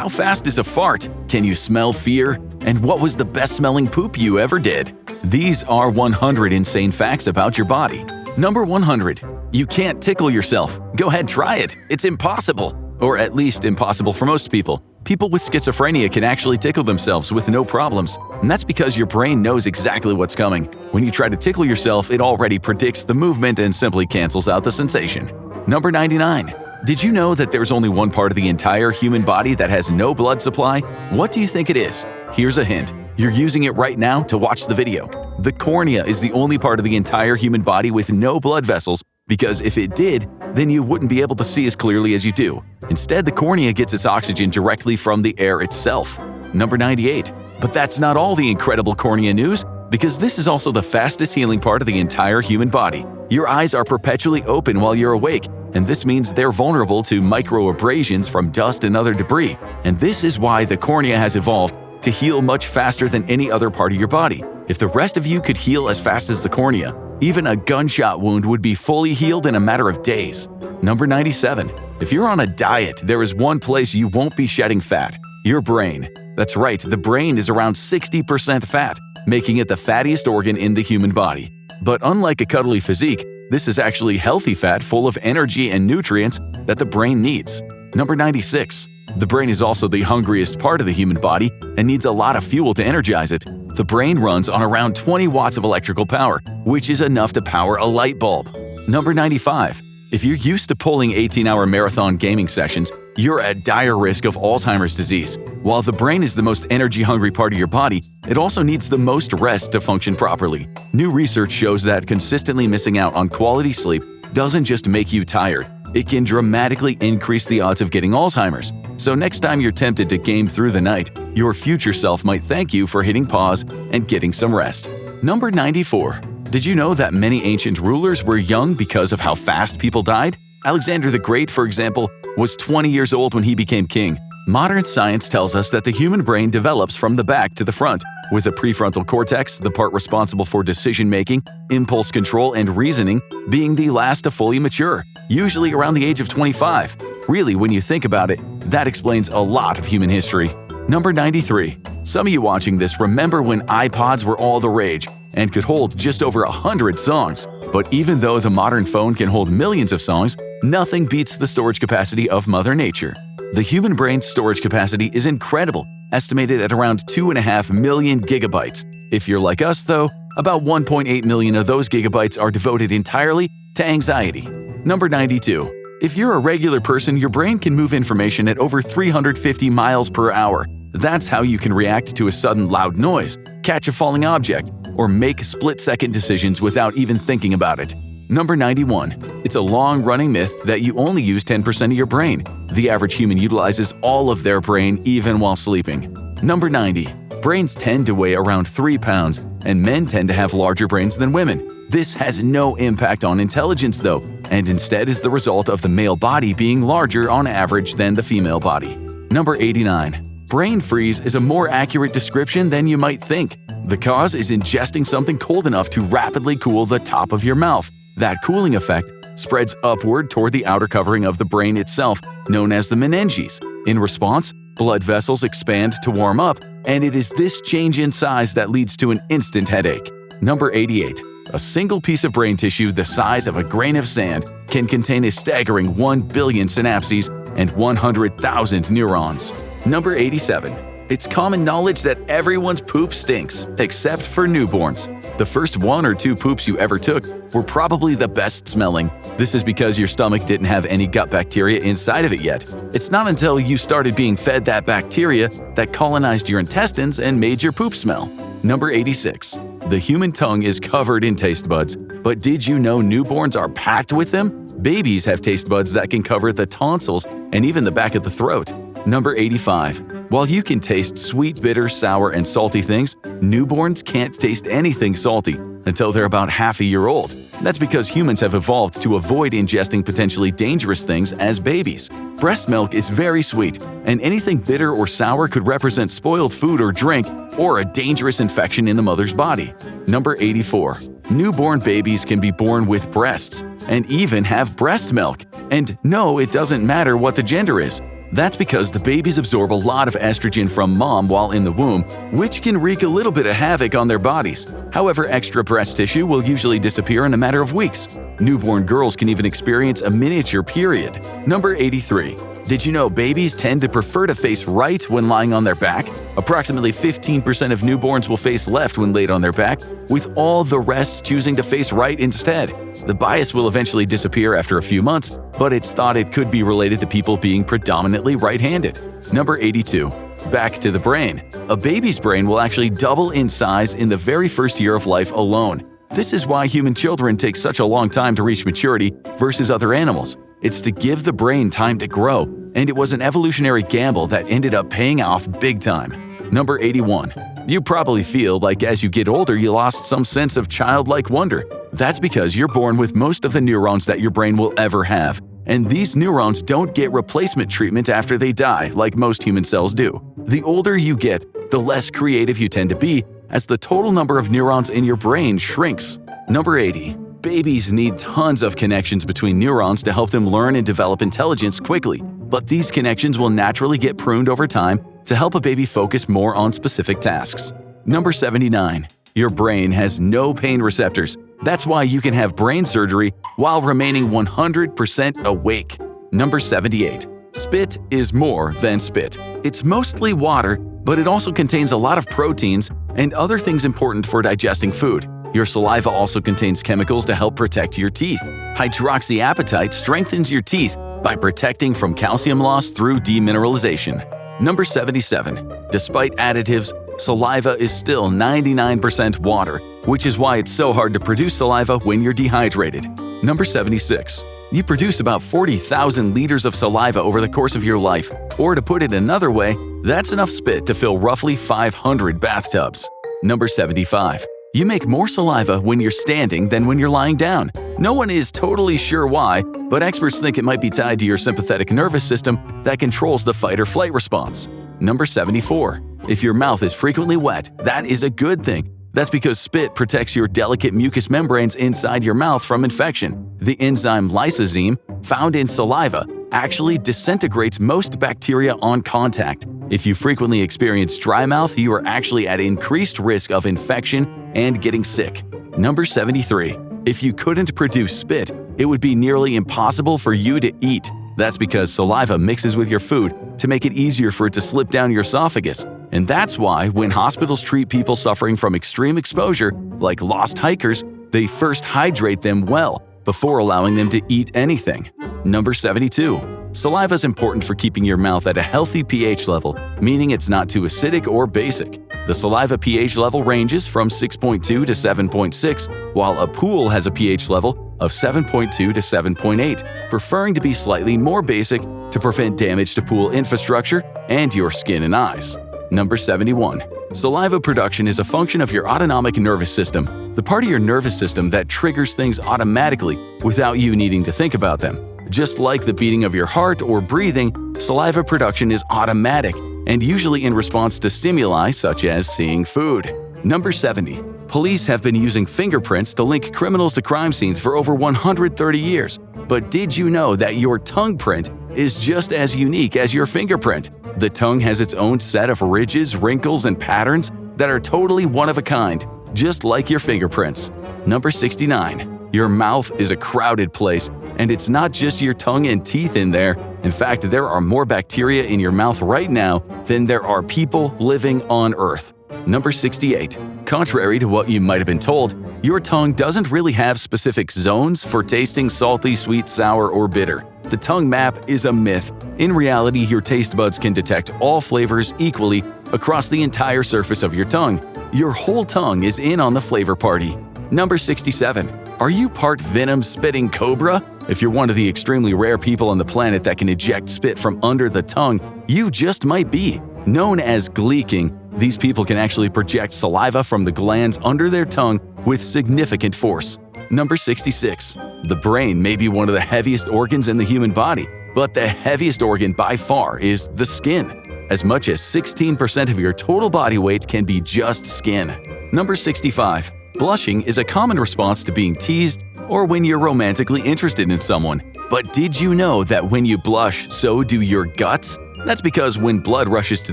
How fast is a fart? Can you smell fear? And what was the best-smelling poop you ever did? These are 100 insane facts about your body. Number 100. You can't tickle yourself. Go ahead, try it. It's impossible. Or at least impossible for most people. People with schizophrenia can actually tickle themselves with no problems. And that's because your brain knows exactly what's coming. When you try to tickle yourself, it already predicts the movement and simply cancels out the sensation. Number 99. Did you know that there's only one part of the entire human body that has no blood supply? What do you think it is? Here's a hint. You're using it right now to watch the video. The cornea is the only part of the entire human body with no blood vessels, because if it did, then you wouldn't be able to see as clearly as you do. Instead, the cornea gets its oxygen directly from the air itself. Number 98. But that's not all the incredible cornea news, because this is also the fastest healing part of the entire human body. Your eyes are perpetually open while you're awake, and this means they're vulnerable to microabrasions from dust and other debris. And this is why the cornea has evolved to heal much faster than any other part of your body. If the rest of you could heal as fast as the cornea, even a gunshot wound would be fully healed in a matter of days. Number 97. If you're on a diet, there is one place you won't be shedding fat: your brain. That's right, the brain is around 60% fat, making it the fattiest organ in the human body. But unlike a cuddly physique, this is actually healthy fat full of energy and nutrients that the brain needs. Number 96. The brain is also the hungriest part of the human body and needs a lot of fuel to energize it. The brain runs on around 20 watts of electrical power, which is enough to power a light bulb. Number 95. If you're used to pulling 18-hour marathon gaming sessions, you're at dire risk of Alzheimer's disease. While the brain is the most energy-hungry part of your body, it also needs the most rest to function properly. New research shows that consistently missing out on quality sleep doesn't just make you tired, it can dramatically increase the odds of getting Alzheimer's. So next time you're tempted to game through the night, your future self might thank you for hitting pause and getting some rest. Number 94. Did you know that many ancient rulers were young because of how fast people died? Alexander the Great, for example, was 20 years old when he became king. Modern science tells us that the human brain develops from the back to the front, with the prefrontal cortex, the part responsible for decision-making, impulse control, and reasoning, being the last to fully mature, usually around the age of 25. Really, when you think about it, that explains a lot of human history. Number 93. Some of you watching this remember when iPods were all the rage and could hold just over 100 songs. But even though the modern phone can hold millions of songs, nothing beats the storage capacity of Mother Nature. The human brain's storage capacity is incredible, estimated at around 2.5 million gigabytes. If you're like us, though, about 1.8 million of those gigabytes are devoted entirely to anxiety. Number 92. If you're a regular person, your brain can move information at over 350 miles per hour. That's how you can react to a sudden loud noise, catch a falling object, or make split-second decisions without even thinking about it. Number 91. It's a long-running myth that you only use 10% of your brain. The average human utilizes all of their brain even while sleeping. Number 90. Brains tend to weigh around 3 pounds, and men tend to have larger brains than women. This has no impact on intelligence, though, and instead is the result of the male body being larger on average than the female body. Number 89. Brain freeze is a more accurate description than you might think. The cause is ingesting something cold enough to rapidly cool the top of your mouth. That cooling effect spreads upward toward the outer covering of the brain itself, known as the meninges. In response, blood vessels expand to warm up, and it is this change in size that leads to an instant headache. Number 88. A single piece of brain tissue the size of a grain of sand can contain a staggering 1 billion synapses and 100,000 neurons. Number 87. It's common knowledge that everyone's poop stinks, except for newborns. The first 1 or 2 poops you ever took were probably the best smelling. This is because your stomach didn't have any gut bacteria inside of it yet. It's not until you started being fed that bacteria that colonized your intestines and made your poop smell. Number 86. The human tongue is covered in taste buds, but did you know newborns are packed with them? Babies have taste buds that can cover the tonsils and even the back of the throat. Number 85. While you can taste sweet, bitter, sour, and salty things, newborns can't taste anything salty until they're about half a year old. That's because humans have evolved to avoid ingesting potentially dangerous things as babies. Breast milk is very sweet, and anything bitter or sour could represent spoiled food or drink or a dangerous infection in the mother's body. Number 84. Newborn babies can be born with breasts and even have breast milk. And no, it doesn't matter what the gender is. That's because the babies absorb a lot of estrogen from mom while in the womb, which can wreak a little bit of havoc on their bodies. However, extra breast tissue will usually disappear in a matter of weeks. Newborn girls can even experience a miniature period. Number 83. Did you know babies tend to prefer to face right when lying on their back? Approximately 15% of newborns will face left when laid on their back, with all the rest choosing to face right instead. The bias will eventually disappear after a few months, but it's thought it could be related to people being predominantly right-handed. Number 82. Back to the brain. A baby's brain will actually double in size in the very first year of life alone. This is why human children take such a long time to reach maturity versus other animals. It's to give the brain time to grow, and it was an evolutionary gamble that ended up paying off big time. Number 81. You probably feel like as you get older you lost some sense of childlike wonder. That's because you're born with most of the neurons that your brain will ever have, and these neurons don't get replacement treatment after they die like most human cells do. The older you get, the less creative you tend to be, as the total number of neurons in your brain shrinks. Number 80. Babies need tons of connections between neurons to help them learn and develop intelligence quickly, but these connections will naturally get pruned over time to help a baby focus more on specific tasks. Number 79. Your brain has no pain receptors. That's why you can have brain surgery while remaining 100% awake. Number 78. Spit is more than spit. It's mostly water, but it also contains a lot of proteins and other things important for digesting food. Your saliva also contains chemicals to help protect your teeth. Hydroxyapatite strengthens your teeth by protecting from calcium loss through demineralization. Number 77. Despite additives, saliva is still 99% water, which is why it's so hard to produce saliva when you're dehydrated. Number 76. You produce about 40,000 liters of saliva over the course of your life, or to put it another way, that's enough spit to fill roughly 500 bathtubs. Number 75. You make more saliva when you're standing than when you're lying down. No one is totally sure why, but experts think it might be tied to your sympathetic nervous system that controls the fight or flight response. Number 74. If your mouth is frequently wet, that is a good thing. That's because spit protects your delicate mucous membranes inside your mouth from infection. The enzyme lysozyme, found in saliva, actually disintegrates most bacteria on contact. If you frequently experience dry mouth, you are actually at increased risk of infection and getting sick. Number 73. If you couldn't produce spit, it would be nearly impossible for you to eat. That's because saliva mixes with your food to make it easier for it to slip down your esophagus. And that's why when hospitals treat people suffering from extreme exposure, like lost hikers, they first hydrate them well before allowing them to eat anything. Number 72. Saliva is important for keeping your mouth at a healthy pH level, meaning it's not too acidic or basic. The saliva pH level ranges from 6.2 to 7.6, while a pool has a pH level of 7.2 to 7.8, preferring to be slightly more basic to prevent damage to pool infrastructure and your skin and eyes. Number 71. Saliva production is a function of your autonomic nervous system, the part of your nervous system that triggers things automatically without you needing to think about them. Just like the beating of your heart or breathing, saliva production is automatic and usually in response to stimuli such as seeing food. Number 70. Police have been using fingerprints to link criminals to crime scenes for over 130 years. But did you know that your tongue print is just as unique as your fingerprint? The tongue has its own set of ridges, wrinkles, and patterns that are totally one of a kind, just like your fingerprints. Number 69. Your mouth is a crowded place, and it's not just your tongue and teeth in there. In fact, there are more bacteria in your mouth right now than there are people living on Earth. Number 68. Contrary to what you might have been told, your tongue doesn't really have specific zones for tasting salty, sweet, sour, or bitter. The tongue map is a myth. In reality, your taste buds can detect all flavors equally across the entire surface of your tongue. Your whole tongue is in on the flavor party. Number 67. Are you part venom-spitting cobra? If you're one of the extremely rare people on the planet that can eject spit from under the tongue, you just might be. Known as gleeking, these people can actually project saliva from the glands under their tongue with significant force. Number 66. The brain may be one of the heaviest organs in the human body, but the heaviest organ by far is the skin. As much as 16% of your total body weight can be just skin. Number 65. Blushing is a common response to being teased or when you're romantically interested in someone, But did you know that when you blush, so do your guts? That's because when blood rushes to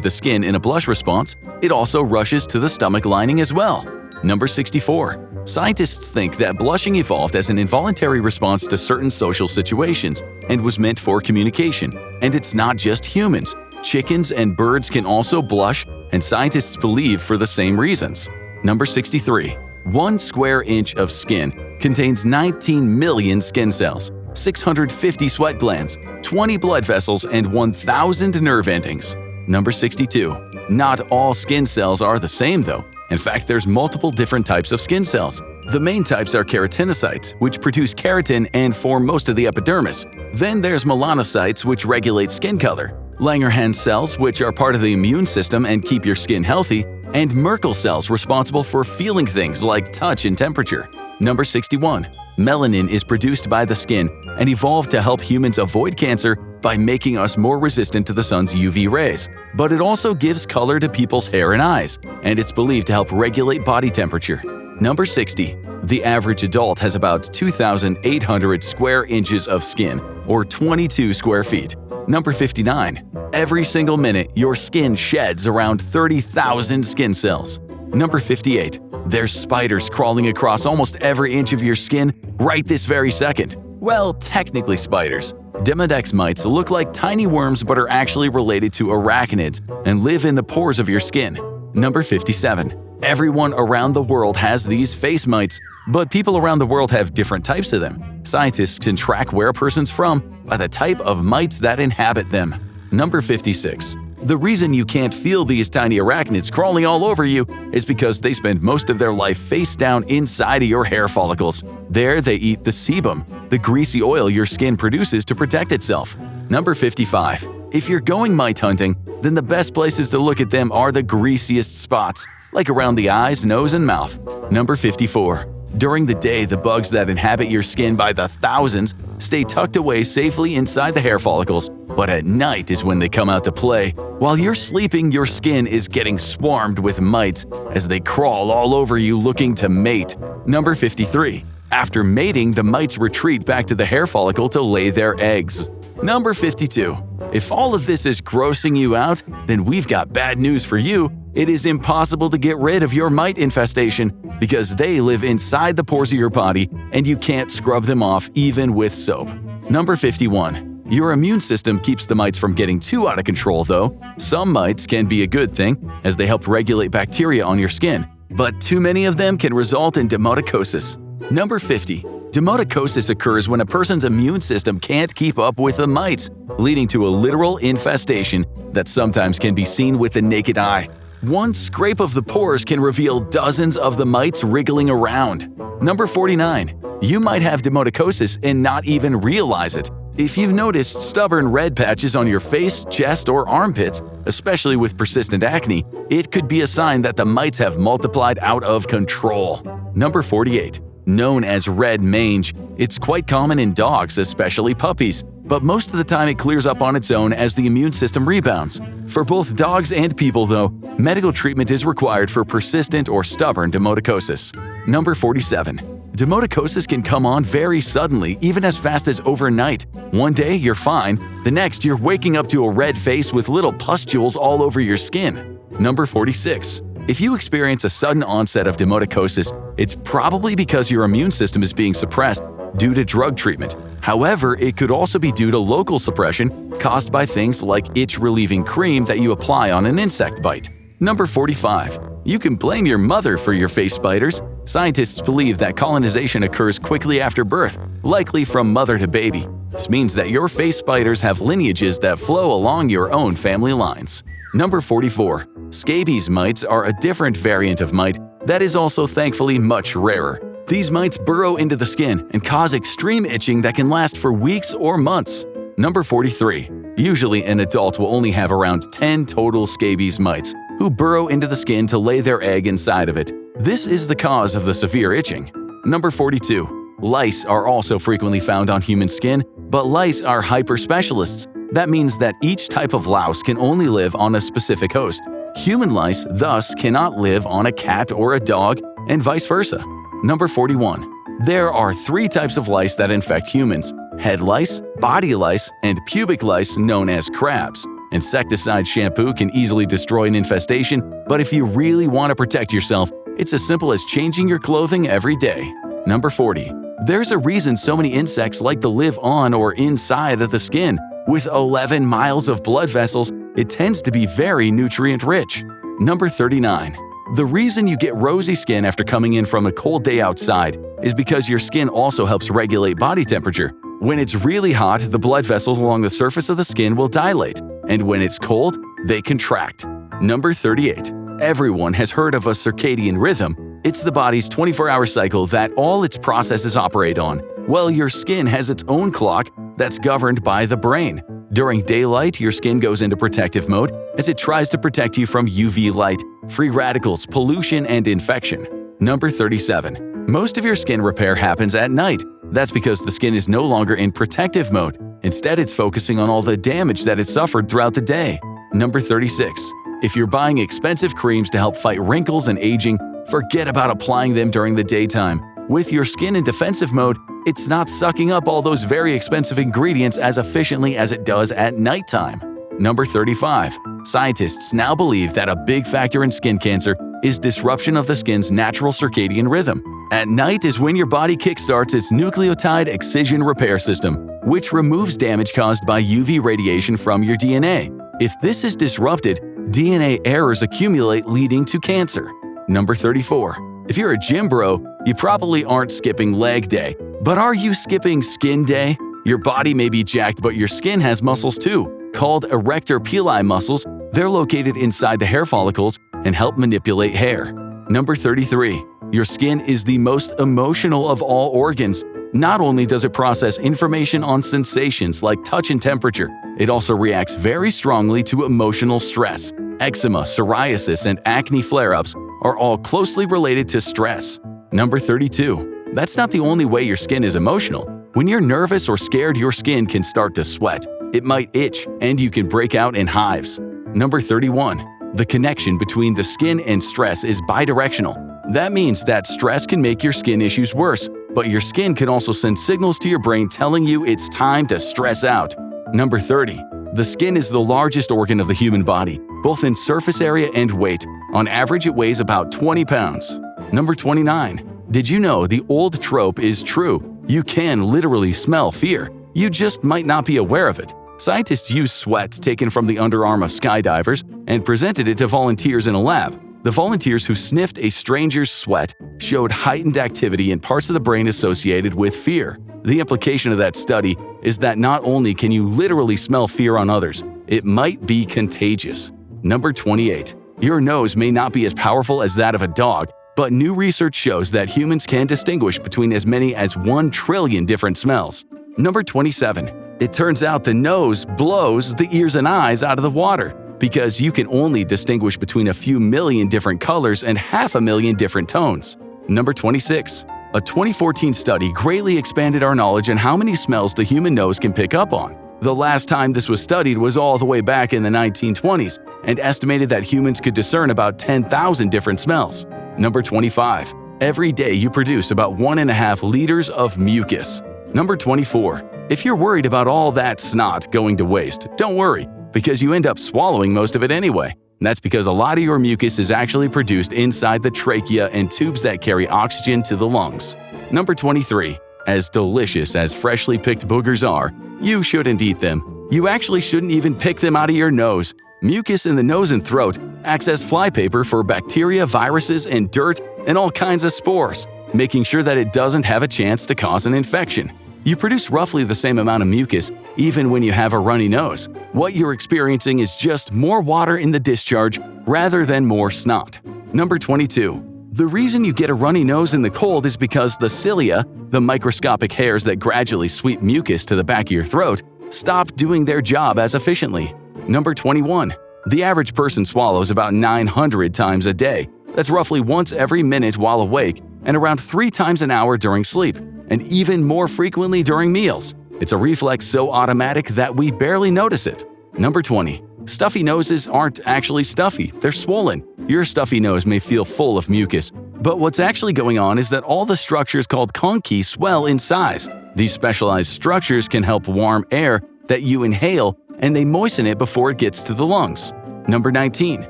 the skin in a blush response, it also rushes to the stomach lining as well. Number 64. Scientists think that blushing evolved as an involuntary response to certain social situations and was meant for communication. And it's not just humans. Chickens and birds can also blush, and scientists believe for the same reasons. Number 63. 1 square inch of skin contains 19 million skin cells, 650 sweat glands, 20 blood vessels, and 1,000 nerve endings. Number 62. Not all skin cells are the same though. In fact, there's multiple different types of skin cells. The main types are keratinocytes, which produce keratin and form most of the epidermis. Then there's melanocytes, which regulate skin color, Langerhans cells, which are part of the immune system and keep your skin healthy, and Merkel cells responsible for feeling things like touch and temperature. Number 61. Melanin is produced by the skin and evolved to help humans avoid cancer by making us more resistant to the sun's UV rays. But it also gives color to people's hair and eyes, and it's believed to help regulate body temperature. Number 60. The average adult has about 2,800 square inches of skin, or 22 square feet. Number 59. Every single minute, your skin sheds around 30,000 skin cells. Number 58. There's spiders crawling across almost every inch of your skin right this very second. Well, technically spiders. Demodex mites look like tiny worms but are actually related to arachnids and live in the pores of your skin. Number 57. Everyone around the world has these face mites, but people around the world have different types of them. Scientists can track where a person's from by the type of mites that inhabit them. Number 56. The reason you can't feel these tiny arachnids crawling all over you is because they spend most of their life face down inside of your hair follicles. There they eat the sebum, the greasy oil your skin produces to protect itself. Number 55. If you're going mite hunting, then the best places to look at them are the greasiest spots, like around the eyes, nose, and mouth. Number 54. During the day, the bugs that inhabit your skin by the thousands stay tucked away safely inside the hair follicles, but at night is when they come out to play. While you're sleeping, your skin is getting swarmed with mites as they crawl all over you looking to mate. Number 53. After mating, the mites retreat back to the hair follicle to lay their eggs. Number 52. If all of this is grossing you out, then we've got bad news for you. It is impossible to get rid of your mite infestation because they live inside the pores of your body and you can't scrub them off even with soap. Number 51. Your immune system keeps the mites from getting too out of control though. Some mites can be a good thing as they help regulate bacteria on your skin, but too many of them can result in demodicosis. Number 50. Demodicosis occurs when a person's immune system can't keep up with the mites, leading to a literal infestation that sometimes can be seen with the naked eye. One scrape of the pores can reveal dozens of the mites wriggling around. Number 49. You might have demodicosis and not even realize it. If you've noticed stubborn red patches on your face, chest, or armpits, especially with persistent acne, it could be a sign that the mites have multiplied out of control. Number 48. Known as red mange, it's quite common in dogs, especially puppies, but most of the time it clears up on its own as the immune system rebounds. For both dogs and people though, medical treatment is required for persistent or stubborn demodicosis. Number 47. Demodicosis can come on very suddenly, even as fast as overnight. One day you're fine, the next you're waking up to a red face with little pustules all over your skin. Number 46. If you experience a sudden onset of demodicosis, it's probably because your immune system is being suppressed due to drug treatment. However, it could also be due to local suppression caused by things like itch-relieving cream that you apply on an insect bite. Number 45. You can blame your mother for your face spiders. Scientists believe that colonization occurs quickly after birth, likely from mother to baby. This means that your face spiders have lineages that flow along your own family lines. Number 44. Scabies mites are a different variant of mite that is also thankfully much rarer. These mites burrow into the skin and cause extreme itching that can last for weeks or months. Number 43. Usually an adult will only have around 10 total scabies mites who burrow into the skin to lay their egg inside of it. This is the cause of the severe itching. Number 42. Lice are also frequently found on human skin, but lice are hyperspecialists. That means that each type of louse can only live on a specific host. Human lice thus cannot live on a cat or a dog, and vice versa. Number 41. There are 3 types of lice that infect humans: head lice, body lice, and pubic lice known as crabs. Insecticide shampoo can easily destroy an infestation, but if you really want to protect yourself, it's as simple as changing your clothing every day. Number 40. There's a reason so many insects like to live on or inside of the skin. With 11 miles of blood vessels, it tends to be very nutrient-rich. Number 39. The reason you get rosy skin after coming in from a cold day outside is because your skin also helps regulate body temperature. When it's really hot, the blood vessels along the surface of the skin will dilate, and when it's cold, they contract. Number 38. Everyone has heard of a circadian rhythm. It's the body's 24-hour cycle that all its processes operate on. Well, your skin has its own clock that's governed by the brain. During daylight, your skin goes into protective mode as it tries to protect you from UV light, free radicals, pollution, and infection. Number 37. Most of your skin repair happens at night. That's because the skin is no longer in protective mode. Instead, it's focusing on all the damage that it suffered throughout the day. Number 36. If you're buying expensive creams to help fight wrinkles and aging, forget about applying them during the daytime. With your skin in defensive mode, it's not sucking up all those very expensive ingredients as efficiently as it does at nighttime. Number 35. Scientists now believe that a big factor in skin cancer is disruption of the skin's natural circadian rhythm. At night is when your body kickstarts its nucleotide excision repair system, which removes damage caused by UV radiation from your DNA. If this is disrupted, DNA errors accumulate, leading to cancer. Number 34. If you're a gym bro, you probably aren't skipping leg day. But are you skipping skin day? Your body may be jacked, but your skin has muscles too, called erector pili muscles. They're located inside the hair follicles and help manipulate hair. Number 33. Your skin is the most emotional of all organs. Not only does it process information on sensations like touch and temperature, it also reacts very strongly to emotional stress. Eczema, psoriasis, and acne flare-ups are all closely related to stress. Number 32. That's not the only way your skin is emotional. When you're nervous or scared, your skin can start to sweat. It might itch, and you can break out in hives. Number 31. The connection between the skin and stress is bidirectional. That means that stress can make your skin issues worse, but your skin can also send signals to your brain telling you it's time to stress out. Number 30. The skin is the largest organ of the human body, both in surface area and weight. On average, it weighs about 20 pounds. Number 29. Did you know the old trope is true? You can literally smell fear. You just might not be aware of it. Scientists used sweat taken from the underarm of skydivers and presented it to volunteers in a lab. The volunteers who sniffed a stranger's sweat showed heightened activity in parts of the brain associated with fear. The implication of that study is that not only can you literally smell fear on others, it might be contagious. Number 28. Your nose may not be as powerful as that of a dog, but new research shows that humans can distinguish between as many as 1 trillion different smells. Number 27. It turns out the nose blows the ears and eyes out of the water, because you can only distinguish between a few million different colors and 500,000 different tones. Number 26. A 2014 study greatly expanded our knowledge on how many smells the human nose can pick up on. The last time this was studied was all the way back in the 1920s and estimated that humans could discern about 10,000 different smells. Number 25. Every day you produce about 1.5 liters of mucus. Number 24. If you're worried about all that snot going to waste, don't worry, because you end up swallowing most of it anyway. That's because a lot of your mucus is actually produced inside the trachea and tubes that carry oxygen to the lungs. Number 23. As delicious as freshly picked boogers are, you shouldn't eat them. You actually shouldn't even pick them out of your nose. Mucus in the nose and throat acts as flypaper for bacteria, viruses, and dirt and all kinds of spores, making sure that it doesn't have a chance to cause an infection. You produce roughly the same amount of mucus even when you have a runny nose. What you're experiencing is just more water in the discharge rather than more snot. Number 22. The reason you get a runny nose in the cold is because the cilia, the microscopic hairs that gradually sweep mucus to the back of your throat, stop doing their job as efficiently. Number 21. The average person swallows about 900 times a day. That's roughly once every minute while awake and around 3 times an hour during sleep, and even more frequently during meals. It's a reflex so automatic that we barely notice it. Number 20. Stuffy noses aren't actually stuffy, they're swollen. Your stuffy nose may feel full of mucus, but what's actually going on is that all the structures called conchae swell in size. These specialized structures can help warm air that you inhale, and they moisten it before it gets to the lungs. Number 19.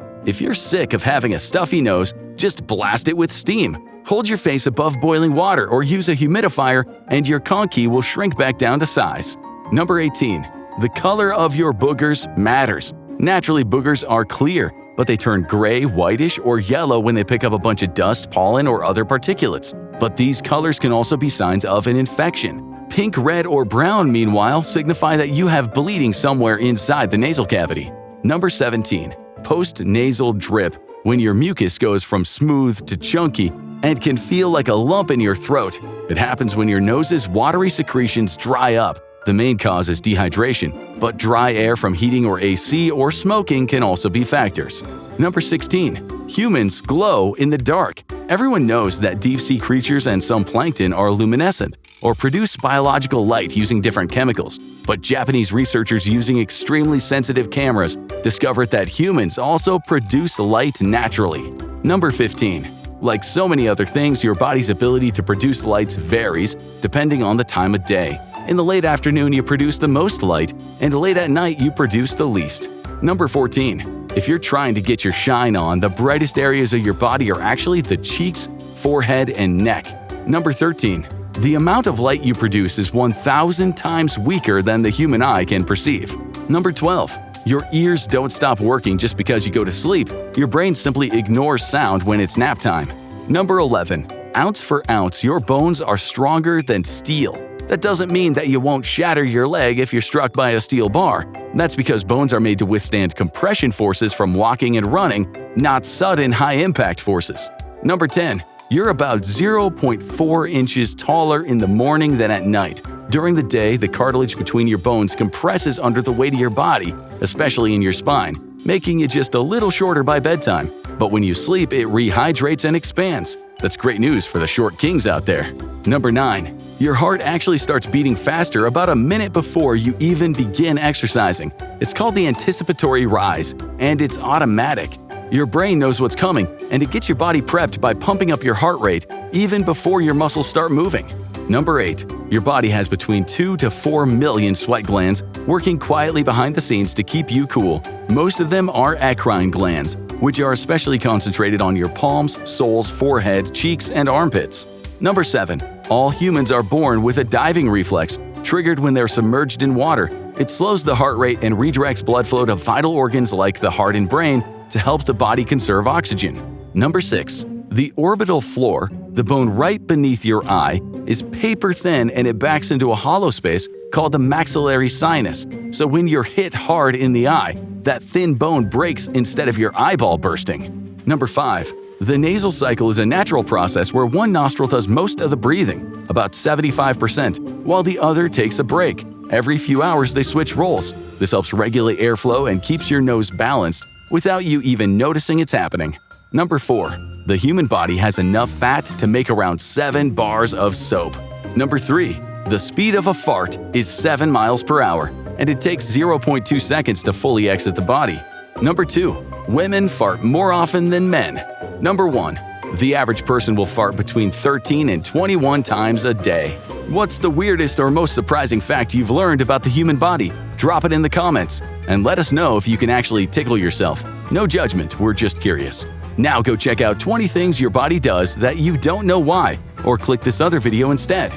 If you're sick of having a stuffy nose, just blast it with steam. Hold your face above boiling water or use a humidifier and your conky will shrink back down to size. Number 18. The color of your boogers matters. Naturally, boogers are clear, but they turn gray, whitish, or yellow when they pick up a bunch of dust, pollen, or other particulates. But these colors can also be signs of an infection. Pink, red, or brown, meanwhile, signify that you have bleeding somewhere inside the nasal cavity. Number 17. Post-nasal drip, when your mucus goes from smooth to chunky and can feel like a lump in your throat. It happens when your nose's watery secretions dry up. The main cause is dehydration, but dry air from heating or AC or smoking can also be factors. Number 16. Humans glow in the dark. Everyone knows that deep-sea creatures and some plankton are luminescent or produce biological light using different chemicals, but Japanese researchers using extremely sensitive cameras discovered that humans also produce light naturally. Number 15. Like so many other things, your body's ability to produce light varies depending on the time of day. In the late afternoon, you produce the most light, and late at night, you produce the least. Number 14. If you're trying to get your shine on, the brightest areas of your body are actually the cheeks, forehead, and neck. Number 13. The amount of light you produce is 1,000 times weaker than the human eye can perceive. Number 12. Your ears don't stop working just because you go to sleep. Your brain simply ignores sound when it's nap time. Number 11. Ounce for ounce, your bones are stronger than steel. That doesn't mean that you won't shatter your leg if you're struck by a steel bar. That's because bones are made to withstand compression forces from walking and running, not sudden high-impact forces. Number 10. You're about 0.4 inches taller in the morning than at night. During the day, the cartilage between your bones compresses under the weight of your body, especially in your spine, making you just a little shorter by bedtime. But when you sleep, it rehydrates and expands. That's great news for the short kings out there. Number 9. Your heart actually starts beating faster about a minute before you even begin exercising. It's called the anticipatory rise, and it's automatic. Your brain knows what's coming, and it gets your body prepped by pumping up your heart rate even before your muscles start moving. Number 8. Your body has between 2 to 4 million sweat glands working quietly behind the scenes to keep you cool. Most of them are eccrine glands, which are especially concentrated on your palms, soles, forehead, cheeks, and armpits. Number 7. All humans are born with a diving reflex, triggered when they're submerged in water. It slows the heart rate and redirects blood flow to vital organs like the heart and brain to help the body conserve oxygen. Number 6. The orbital floor, the bone right beneath your eye, is paper thin and it backs into a hollow space called the maxillary sinus. So when you're hit hard in the eye, that thin bone breaks instead of your eyeball bursting. Number 5. The nasal cycle is a natural process where one nostril does most of the breathing, about 75%, while the other takes a break. Every few hours they switch roles. This helps regulate airflow and keeps your nose balanced without you even noticing it's happening. Number 4. The human body has enough fat to make around 7 bars of soap. Number 3. The speed of a fart is 7 miles per hour, and it takes 0.2 seconds to fully exit the body. Number 2. Women fart more often than men. Number 1. The average person will fart between 13 and 21 times a day. What's the weirdest or most surprising fact you've learned about the human body? Drop it in the comments, and let us know if you can actually tickle yourself. No judgment, we're just curious. Now go check out 20 things your body does that you don't know why, or click this other video instead.